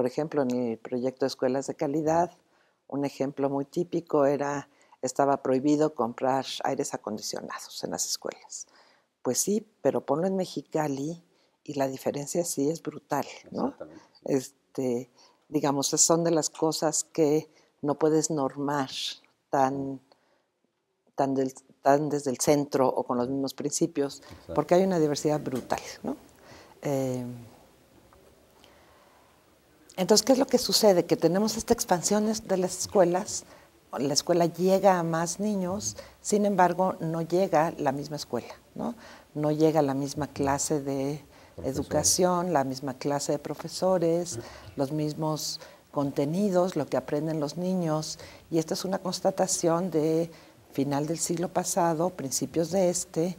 Por ejemplo, en el proyecto de escuelas de calidad, un ejemplo muy típico estaba prohibido comprar aires acondicionados en las escuelas. Pues sí, pero ponlo en Mexicali y la diferencia sí es brutal, ¿no? Exactamente. Sí. Digamos, son de las cosas que no puedes normar tan, tan, del, tan desde el centro o con los mismos principios, Exacto. porque hay una diversidad brutal, ¿no? Entonces, ¿qué es lo que sucede? Que tenemos esta expansión de las escuelas, la escuela llega a más niños, sin embargo, no llega la misma escuela, ¿no? No llega la misma clase de educación, la misma clase de profesores, los mismos contenidos, lo que aprenden los niños, y esta es una constatación de final del siglo pasado, principios de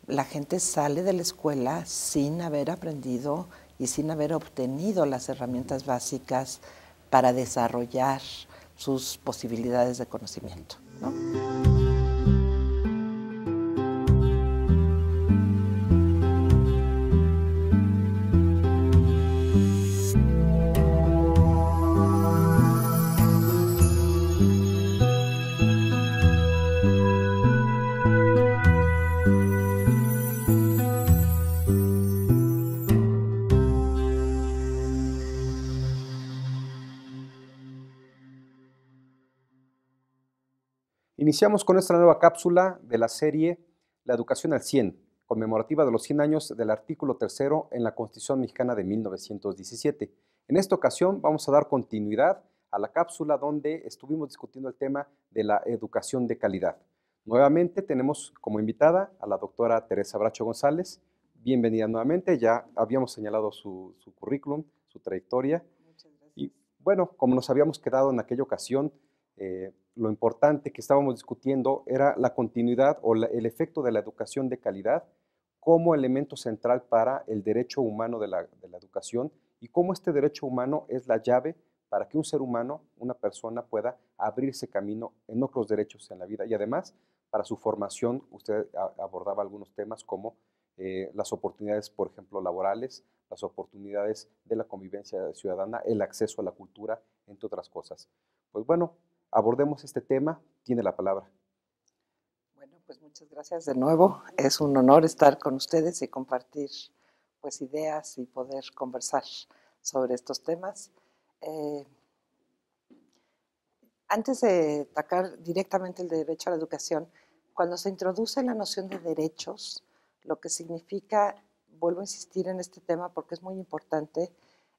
la gente sale de la escuela sin haber aprendido y sin haber obtenido las herramientas básicas para desarrollar sus posibilidades de conocimiento, ¿no? Iniciamos con esta nueva cápsula de la serie La Educación al 100, conmemorativa de los 100 años del artículo 3º en la Constitución Mexicana de 1917. En esta ocasión vamos a dar continuidad a la cápsula donde estuvimos discutiendo el tema de la educación de calidad. Nuevamente tenemos como invitada a la doctora Teresa Bracho González. Bienvenida nuevamente, ya habíamos señalado su currículum, su trayectoria. Muchas gracias. Y bueno, como nos habíamos quedado en aquella ocasión, lo importante que estábamos discutiendo era la continuidad o el efecto de la educación de calidad como elemento central para el derecho humano de la educación y cómo este derecho humano es la llave para que un ser humano, una persona, pueda abrirse camino en otros derechos en la vida. Y además, para su formación, usted abordaba algunos temas como las oportunidades, por ejemplo, laborales, las oportunidades de la convivencia ciudadana, el acceso a la cultura, entre otras cosas. Pues bueno, abordemos este tema. Tiene la palabra. Bueno, pues muchas gracias de nuevo. Es un honor estar con ustedes y compartir pues ideas y poder conversar sobre estos temas. Antes de atacar directamente el derecho a la educación, cuando se introduce la noción de derechos, lo que significa, vuelvo a insistir en este tema porque es muy importante,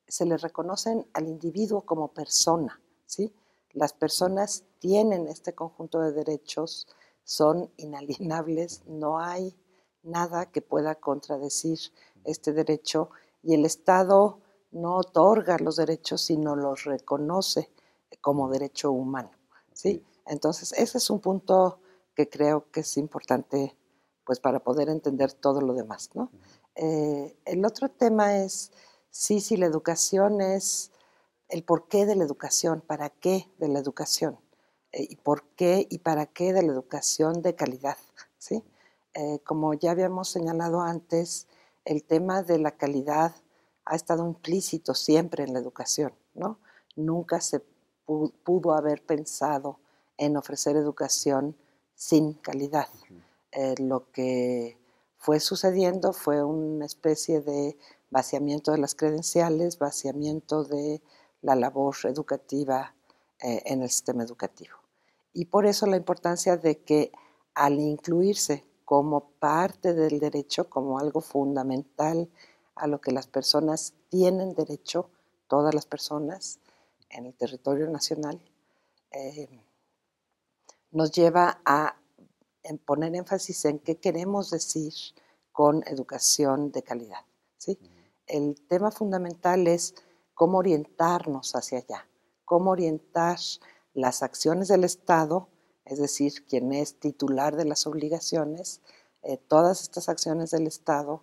se le reconocen al individuo como persona, ¿sí? Las personas tienen este conjunto de derechos, son inalienables, no hay nada que pueda contradecir este derecho y el Estado no otorga los derechos, sino los reconoce como derecho humano, ¿sí? Entonces, ese es un punto que creo que es importante pues, para poder entender todo lo demás, ¿no? El otro tema es, sí, si la educación es el porqué de la educación, para qué de la educación, y por qué y para qué de la educación de calidad, ¿sí? Como ya habíamos señalado antes, el tema de la calidad ha estado implícito siempre en la educación, ¿no? Nunca se pudo haber pensado en ofrecer educación sin calidad. Lo que fue sucediendo fue una especie de vaciamiento de las credenciales, vaciamiento de la labor educativa en el sistema educativo. Y por eso la importancia de que al incluirse como parte del derecho, como algo fundamental a lo que las personas tienen derecho, todas las personas en el territorio nacional, nos lleva a poner énfasis en qué queremos decir con educación de calidad, ¿sí? El tema fundamental es cómo orientarnos hacia allá, cómo orientar las acciones del Estado, es decir, quien es titular de las obligaciones, todas estas acciones del Estado,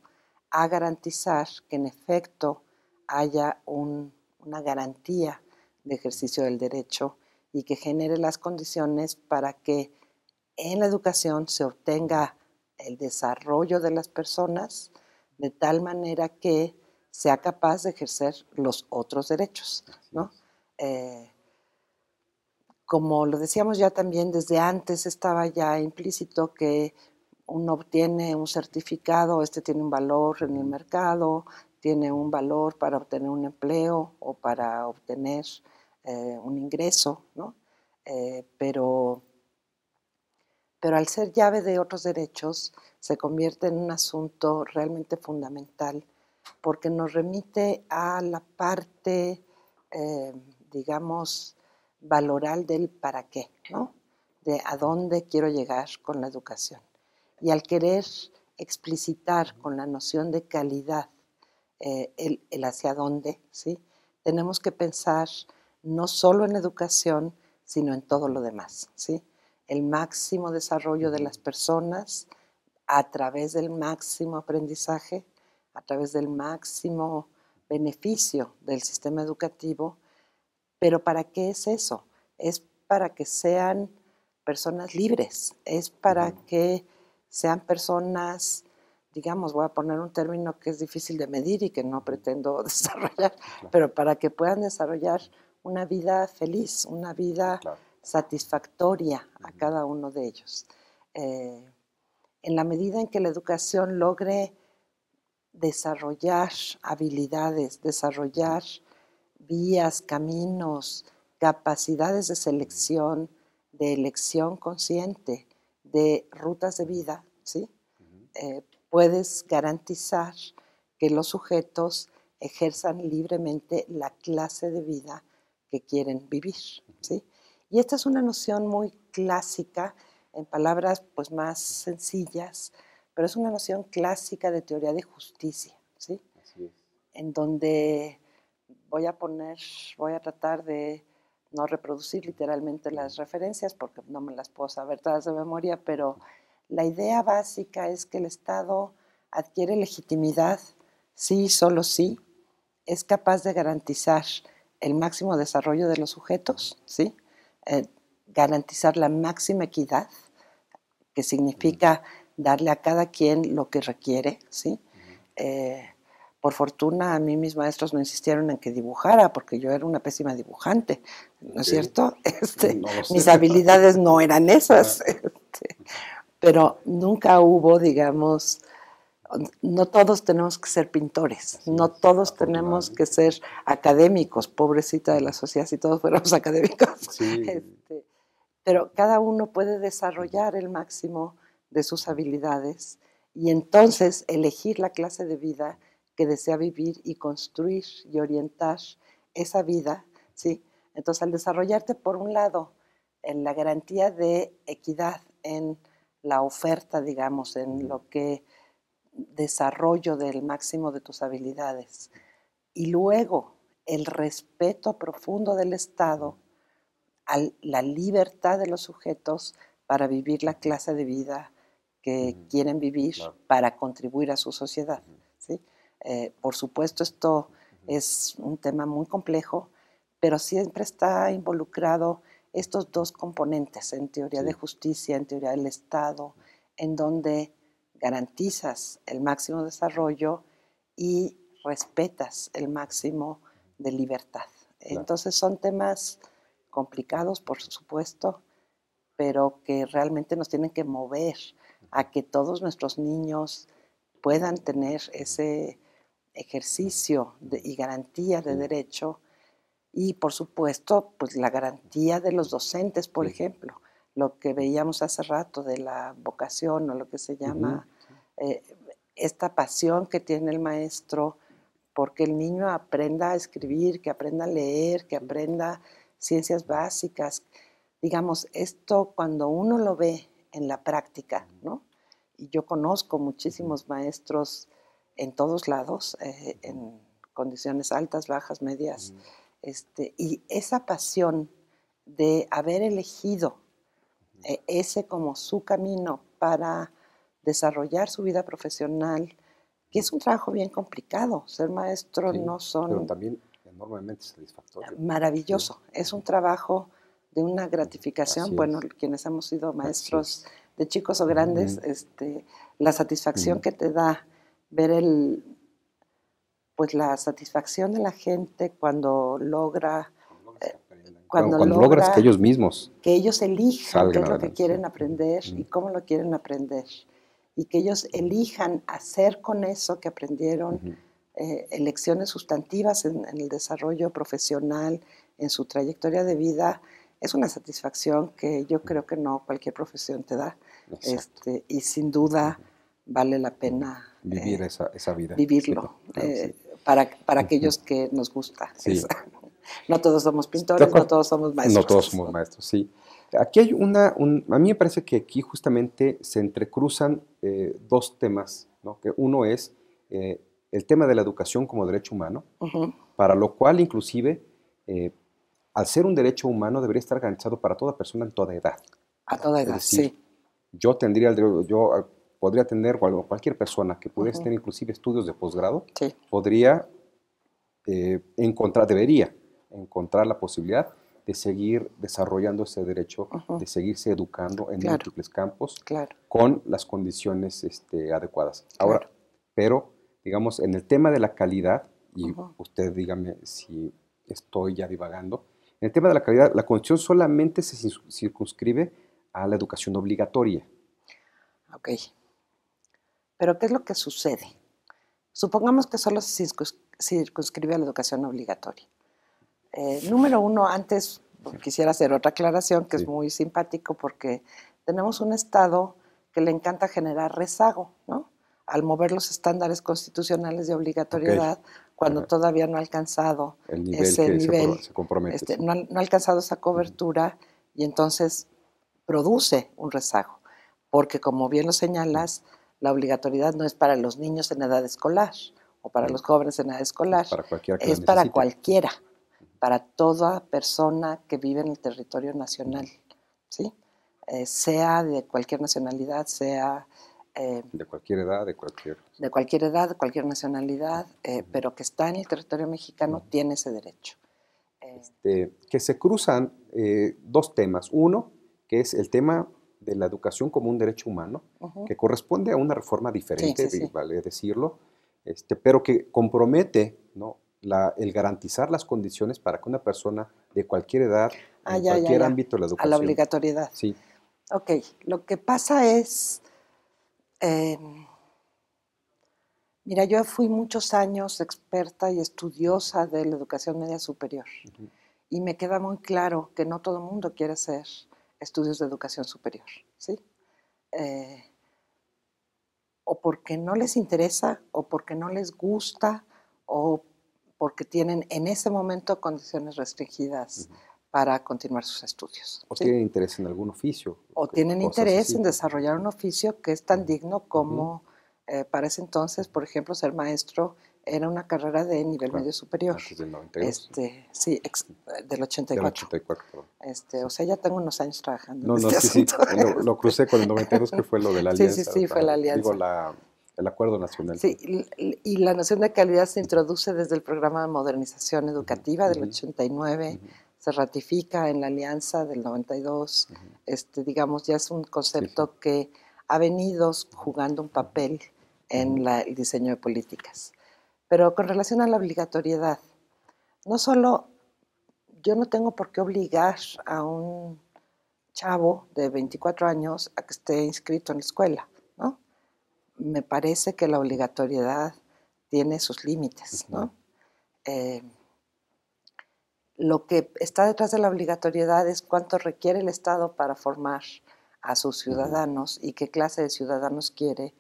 a garantizar que en efecto haya una garantía de ejercicio del derecho y que genere las condiciones para que en la educación se obtenga el desarrollo de las personas de tal manera que sea capaz de ejercer los otros derechos, ¿no? Como lo decíamos ya también, desde antes estaba ya implícito que uno obtiene un certificado, este tiene un valor en el mercado, tiene un valor para obtener un empleo o para obtener un ingreso, ¿no? Pero al ser llave de otros derechos se convierte en un asunto realmente fundamental porque nos remite a la parte, digamos, valoral del para qué, ¿no? De a dónde quiero llegar con la educación. Y al querer explicitar con la noción de calidad el hacia dónde, ¿sí? Tenemos que pensar no solo en educación, sino en todo lo demás, ¿sí? El máximo desarrollo de las personas a través del máximo aprendizaje, a través del máximo beneficio del sistema educativo. Pero ¿para qué es eso? Es para que sean personas libres, es para que sean personas, digamos, voy a poner un término que es difícil de medir y que no pretendo desarrollar, pero para que puedan desarrollar una vida feliz, una vida satisfactoria a cada uno de ellos. En la medida en que la educación logre desarrollar habilidades, desarrollar vías, caminos, capacidades de selección, de elección consciente, de rutas de vida, ¿sí? Puedes garantizar que los sujetos ejerzan libremente la clase de vida que quieren vivir, ¿sí? Y esta es una noción muy clásica, en palabras pues más sencillas, pero es una noción clásica de teoría de justicia, ¿sí? Así es. En donde voy a tratar de no reproducir literalmente las referencias porque no me las puedo saber todas de memoria, pero la idea básica es que el Estado adquiere legitimidad si, solo si, es capaz de garantizar el máximo desarrollo de los sujetos, ¿sí? Garantizar la máxima equidad, que significa darle a cada quien lo que requiere, ¿sí? Por fortuna, a mí mis maestros no insistieron en que dibujara, porque yo era una pésima dibujante, ¿no es cierto? No Mis habilidades no eran esas, pero nunca hubo, digamos, no todos tenemos que ser pintores, no todos tenemos que ser académicos, pobrecita de la sociedad si todos fuéramos académicos. Sí. Pero cada uno puede desarrollar el máximo de sus habilidades y entonces elegir la clase de vida que desea vivir y construir y orientar esa vida, ¿sí? Entonces, al desarrollarte, por un lado, en la garantía de equidad en la oferta, digamos, en lo que desarrollo del máximo de tus habilidades, y luego el respeto profundo del Estado a la libertad de los sujetos para vivir la clase de vida que quieren vivir para contribuir a su sociedad, ¿sí? Por supuesto, esto es un tema muy complejo, pero siempre está involucrado estos dos componentes en teoría de justicia, en teoría del Estado, en donde garantizas el máximo desarrollo y respetas el máximo de libertad. Entonces son temas complicados, por supuesto, pero que realmente nos tienen que mover a que todos nuestros niños puedan tener ese ejercicio y garantía de derecho y, por supuesto, pues la garantía de los docentes, por ejemplo, lo que veíamos hace rato de la vocación o lo que se llama esta pasión que tiene el maestro porque el niño aprenda a escribir, que aprenda a leer, que aprenda ciencias básicas. Digamos, esto cuando uno lo ve en la práctica, ¿no? Y yo conozco muchísimos maestros en todos lados, en condiciones altas, bajas, medias, y esa pasión de haber elegido ese como su camino para desarrollar su vida profesional, que es un trabajo bien complicado. Ser maestro no son... Pero también enormemente satisfactorio. Maravilloso. Es un trabajo de una gratificación. Bueno, quienes hemos sido maestros de chicos o grandes, la satisfacción que te da ver pues la satisfacción de la gente cuando logra, Cuando logras que ellos mismos que ellos elijan qué salgan es lo que adelante, quieren sí. aprender y cómo lo quieren aprender, y que ellos elijan hacer con eso que aprendieron elecciones sustantivas en el desarrollo profesional, en su trayectoria de vida, es una satisfacción que yo creo que no cualquier profesión te da. Y sin duda vale la pena vivir esa vida. vivirlo, Sí, claro, sí. para aquellos que nos gusta. Sí. No todos somos pintores, no todos somos maestros. No todos somos maestros, sí. Aquí hay a mí me parece que aquí justamente se entrecruzan dos temas, ¿no? Que uno es el tema de la educación como derecho humano, para lo cual inclusive, al ser un derecho humano, debería estar garantizado para toda persona en toda edad. A toda edad, es decir, sí. Yo podría tener, o cualquier persona que pudiera tener inclusive estudios de posgrado, Sí. podría debería encontrar la posibilidad de seguir desarrollando ese derecho, de seguirse educando en múltiples campos, con las condiciones adecuadas. Ahora, pero, digamos, en el tema de la calidad, y usted dígame si estoy ya divagando, en el tema de la calidad, la Constitución solamente se circunscribe a la educación obligatoria. Ok. Pero ¿qué es lo que sucede? Supongamos que solo se circunscribe a la educación obligatoria. Número uno, antes quisiera hacer otra aclaración que es muy simpático porque tenemos un Estado que le encanta generar rezago, ¿no? Al mover los estándares constitucionales de obligatoriedad cuando todavía no ha alcanzado el nivel ese que nivel, se compromete. no ha alcanzado esa cobertura y entonces produce un rezago. Porque como bien lo señalas, la obligatoriedad no es para los niños en edad escolar o para los jóvenes en edad escolar, es para cualquiera, para toda persona que vive en el territorio nacional, ¿sí? Sea de cualquier nacionalidad, sea de cualquier edad, de cualquier nacionalidad, pero que está en el territorio mexicano, tiene ese derecho. Que se cruzan dos temas. Uno, que es el tema de la educación como un derecho humano, que corresponde a una reforma diferente, vale decirlo, pero que compromete, ¿no?, el garantizar las condiciones para que una persona de cualquier edad, en cualquier ámbito de la educación. A la obligatoriedad. Sí. Ok, lo que pasa es, mira, yo fui muchos años experta y estudiosa de la educación media superior y me queda muy claro que no todo el mundo quiere hacer estudios de educación superior, ¿sí? O porque no les interesa, o porque no les gusta, o porque tienen en ese momento condiciones restringidas para continuar sus estudios. O tienen interés en algún oficio. O tienen interés en desarrollar un oficio que es tan digno como para ese entonces, por ejemplo, ser maestro era una carrera de nivel medio superior. Antes del 92. Sí, del 84. Del 84, O sea, ya tengo unos años trabajando en este asunto. Lo crucé con el 92, que fue lo de la alianza. Sí, fue la alianza. Digo, el acuerdo nacional. Sí, y la noción de calidad se introduce desde el programa de modernización educativa del 89, se ratifica en la alianza del 92, digamos, ya es un concepto que ha venido jugando un papel en el diseño de políticas. Pero con relación a la obligatoriedad, no solo, yo no tengo por qué obligar a un chavo de 24 años a que esté inscrito en la escuela, ¿no? Me parece que la obligatoriedad tiene sus límites, ¿no? Lo que está detrás de la obligatoriedad es cuánto requiere el Estado para formar a sus ciudadanos y qué clase de ciudadanos quiere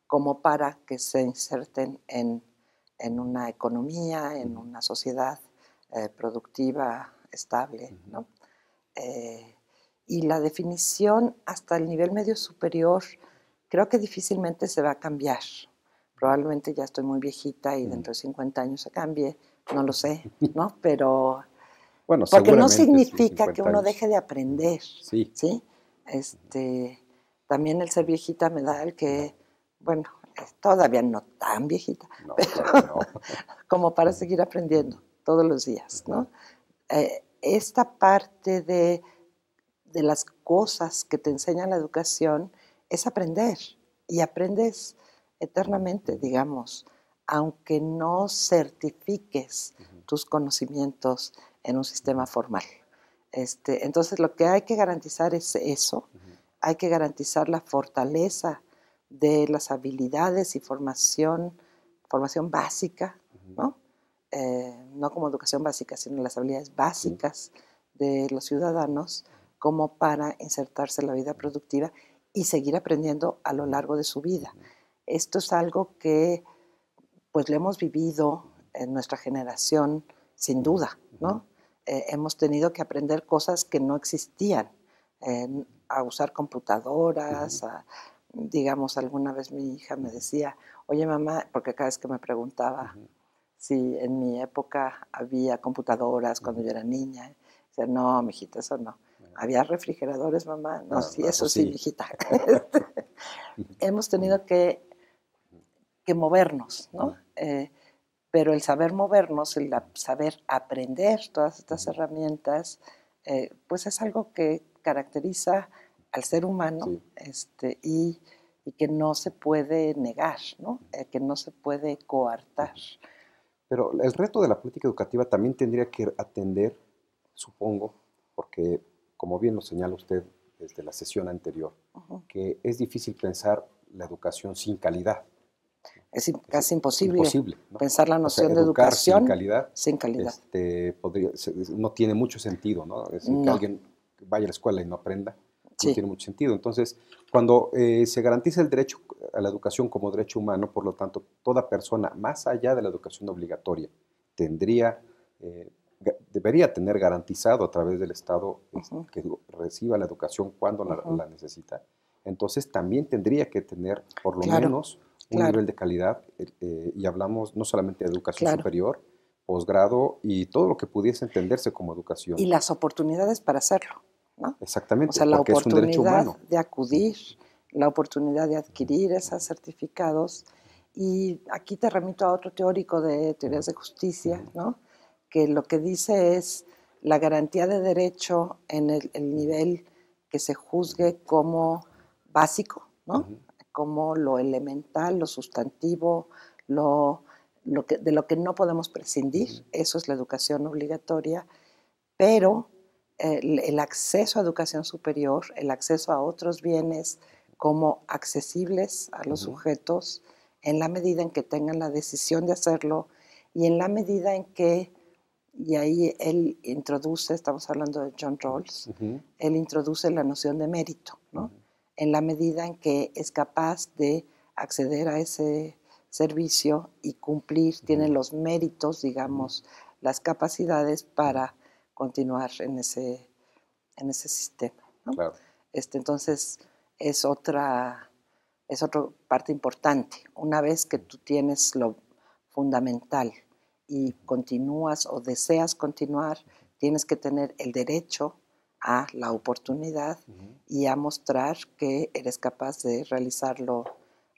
como para que se inserten en una economía, en una sociedad productiva, estable, ¿no? Y la definición hasta el nivel medio superior creo que difícilmente se va a cambiar. Probablemente ya estoy muy viejita y dentro de 50 años se cambie, no lo sé, ¿no? Pero bueno, porque no significa que uno deje de aprender, ¿sí? También el ser viejita me da el que, bueno, todavía no tan viejita, pero como para seguir aprendiendo todos los días, ¿no? Esta parte de las cosas que te enseña la educación es aprender, y aprendes eternamente, digamos, aunque no certifiques Ujú. tus conocimientos en un sistema formal. Entonces, lo que hay que garantizar es eso, Ujú. hay que garantizar la fortaleza de las habilidades y formación básica, Ujú. ¿no? No como educación básica, sino las habilidades Sí. básicas de los ciudadanos como para insertarse en la vida productiva y seguir aprendiendo a lo largo de su vida. Ujú. Esto es algo que pues lo hemos vivido en nuestra generación sin duda, ¿no? Hemos tenido que aprender cosas que no existían, a usar computadoras, Ujú. digamos, alguna vez mi hija me decía, oye mamá, porque cada vez que me preguntaba Ujú. si en mi época había computadoras cuando Ujú. yo era niña, decía, no, mijita, eso no. Ajá. ¿Había refrigeradores, mamá? No, sí, eso Pues sí, sí. mijita. Ujú. Hemos Ujú. tenido que movernos, Ujú. ¿no? Pero el saber movernos, el saber aprender todas estas Ujú. herramientas, pues es algo que caracteriza al ser humano, Sí. y que no se puede negar, ¿no? Que no se puede coartar. Ujú. Pero el reto de la política educativa también tendría que atender, supongo, porque como bien lo señala usted desde la sesión anterior, Ujú. que es difícil pensar la educación sin calidad. Es Es casi imposible imposible, ¿no? pensar la O sea, noción de educar sin educación calidad, sin calidad. no tiene mucho sentido, ¿no? Es decir, que No, alguien vaya a la escuela y no aprenda, no sí, tiene mucho sentido. Entonces, cuando se garantiza el derecho a la educación como derecho humano, por lo tanto, toda persona, más allá de la educación obligatoria, tendría, debería tener garantizado a través del Estado ujú, que reciba la educación cuando ujú, la necesita. Entonces, también tendría que tener, por lo claro, menos, un claro, nivel de calidad, y hablamos no solamente de educación claro. superior, posgrado y todo lo que pudiese entenderse como Y educación. las oportunidades para hacerlo, ¿no? O Exactamente, sea, la porque es un derecho oportunidad humano. de acudir, la oportunidad de Ujú. adquirir esos certificados. Y aquí te remito a otro teórico de teorías de justicia, Ujú. ¿no? Que lo que dice es la garantía de derecho en el nivel que se juzgue como básico, ¿no? Ujú. Como lo elemental, lo sustantivo, lo, de lo que no podemos prescindir. Ujú. Eso es la educación obligatoria, pero el acceso a educación superior, el acceso a otros bienes como accesibles a los Ujú. sujetos en la medida en que tengan la decisión de hacerlo y en la medida en que, y ahí él introduce, estamos hablando de John Rawls, Ujú. él introduce la noción de mérito, ¿no? Ujú. En la medida en que es capaz de acceder a ese servicio y cumplir, tiene Ujú. los méritos, Ujú. digamos, las capacidades para continuar en ese sistema, ¿no? Claro. Entonces, es otra parte importante. Una vez que tú tienes lo fundamental y continúas o deseas continuar, tienes que tener el derecho a la oportunidad Ujú. y a mostrar que eres capaz de realizarlo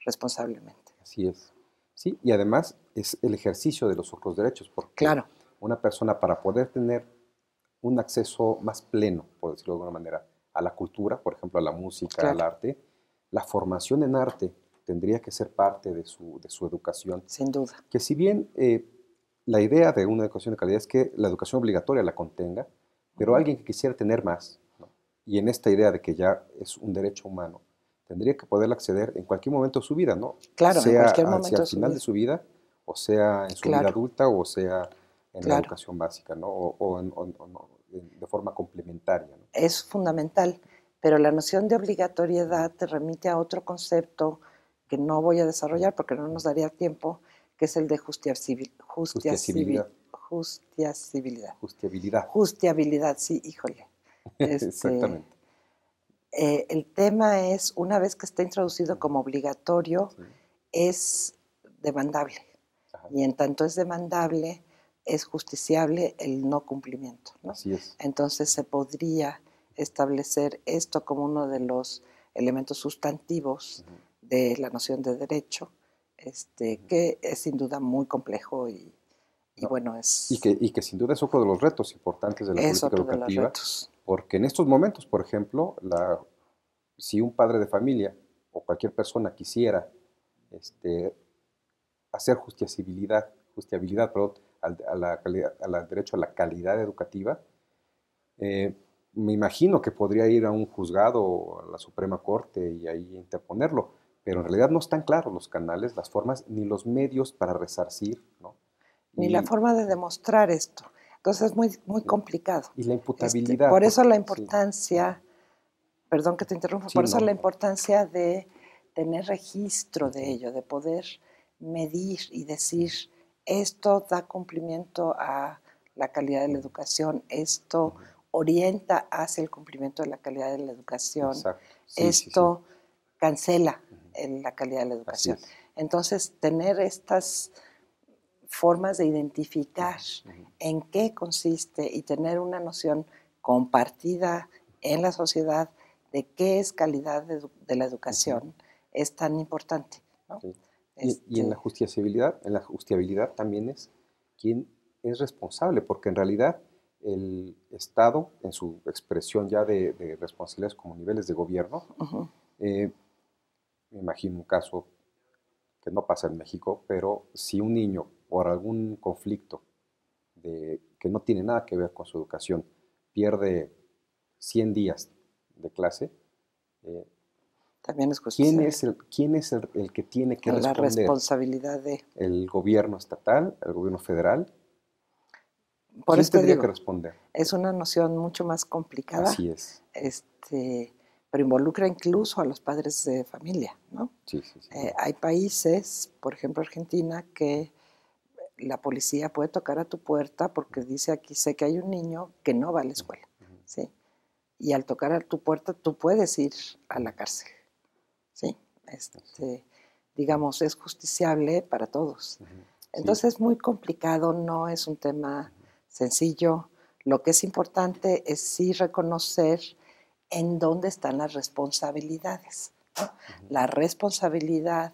responsablemente. Así es. Sí, y además es el ejercicio de los otros derechos, porque Claro, una persona para poder tener un acceso más pleno, por decirlo de alguna manera, a la cultura, por ejemplo, a la música, al claro, arte, la formación en arte tendría que ser parte de su educación, sin duda. que si bien la idea de una educación de calidad es que la educación obligatoria la contenga, pero Ujú. alguien que quisiera tener más, ¿no? Y en esta idea de que ya es un derecho humano, tendría que poder acceder en cualquier momento de su vida, ¿no? Claro, en Sea cualquier hacia momento el de su final de vida. su vida, o sea en su vida Claro, adulta, o sea en la claro. educación básica, ¿no? De forma complementaria, ¿no? Es fundamental, pero la noción de obligatoriedad te remite a otro concepto que no voy a desarrollar porque no nos daría tiempo, que es el de Justiciabilidad. justiciabilidad. Justiabilidad. Justiabilidad, sí, híjole. Este, Exactamente. el tema es, una vez que está introducido como obligatorio, Sí. es demandable. Ajá. Y en tanto es demandable, es justiciable el no cumplimiento, ¿no? Así es. Entonces se podría establecer esto como uno de los elementos sustantivos Ujú. de la noción de derecho, Ujú. que es sin duda muy complejo y No, bueno, y que sin duda es otro de los retos importantes de la es política otro de los educativa, retos. porque en estos momentos, por ejemplo, si un padre de familia o cualquier persona quisiera este, hacer justiciabilidad, perdón, al derecho a la calidad educativa, me imagino que podría ir a un juzgado o a la Suprema Corte y ahí interponerlo, pero en realidad no están claros los canales, las formas, ni los medios para resarcir, ¿no? Ni la forma de demostrar esto. Entonces es muy, muy complicado. Y la imputabilidad. Por eso la importancia, perdón que te interrumpa, por eso la importancia de tener registro de ello, de poder medir y decir, esto da cumplimiento a la calidad de la educación, esto orienta hacia el cumplimiento de la calidad de la educación, esto cancela la calidad de la educación. Entonces, tener estas formas de identificar en qué consiste y tener una noción compartida en la sociedad de qué es calidad de la educación es tan importante, ¿no? Y en la justiciabilidad también es quién es responsable, porque en realidad el Estado, en su expresión ya de responsabilidades como niveles de gobierno, me imagino un caso que no pasa en México, pero si un niño por algún conflicto que no tiene nada que ver con su educación pierde 100 días de clase, también es justicia. ¿Quién es el que tiene que responder? La responsabilidad de... ¿El gobierno estatal? ¿El gobierno federal? Por ¿Quién eso tendría que responder? Es una noción mucho más complicada. Así es. Pero involucra incluso a los padres de familia, ¿no? Sí. Hay países, por ejemplo Argentina, que la policía puede tocar a tu puerta porque dice aquí sé que hay un niño que no va a la escuela, ¿sí? Y al tocar a tu puerta tú puedes ir a la cárcel, ¿sí? Digamos, es justiciable para todos. Entonces es muy complicado, no es un tema sencillo. Lo que es importante es sí reconocer en dónde están las responsabilidades, ¿no? La responsabilidad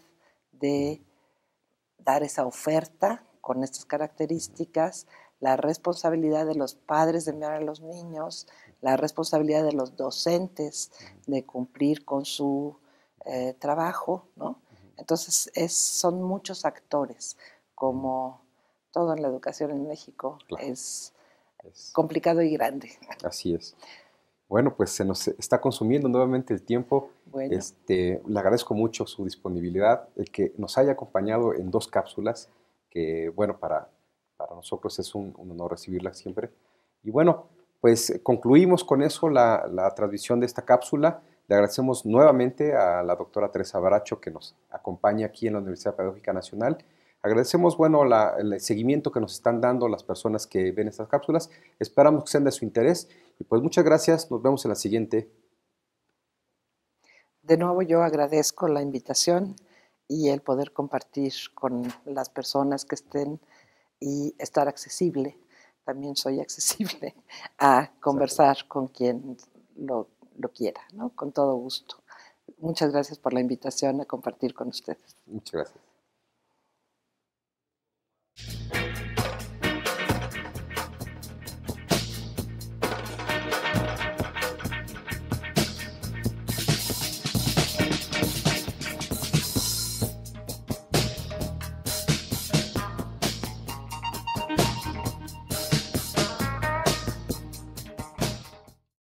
de dar esa oferta con estas características, la responsabilidad de los padres de enviar a los niños, la responsabilidad de los docentes de cumplir con su trabajo, ¿no? Entonces son muchos actores, como todo en la educación en México, claro. Es complicado y grande. Así es. Bueno, pues se nos está consumiendo nuevamente el tiempo. Bueno. Le agradezco mucho su disponibilidad, el que nos haya acompañado en 2 cápsulas, que bueno, para nosotros es un honor recibirla siempre. Y bueno, pues concluimos con eso la transmisión de esta cápsula. Le agradecemos nuevamente a la doctora Teresa Baracho que nos acompaña aquí en la Universidad Pedagógica Nacional. Agradecemos, bueno, el seguimiento que nos están dando las personas que ven estas cápsulas. Esperamos que sean de su interés. Y pues muchas gracias. Nos vemos en la siguiente. De nuevo yo agradezco la invitación y el poder compartir con las personas que estén y estar accesible. También soy accesible a conversar con quien lo quiera, ¿no? Con todo gusto. Muchas gracias por la invitación a compartir con ustedes. Muchas gracias.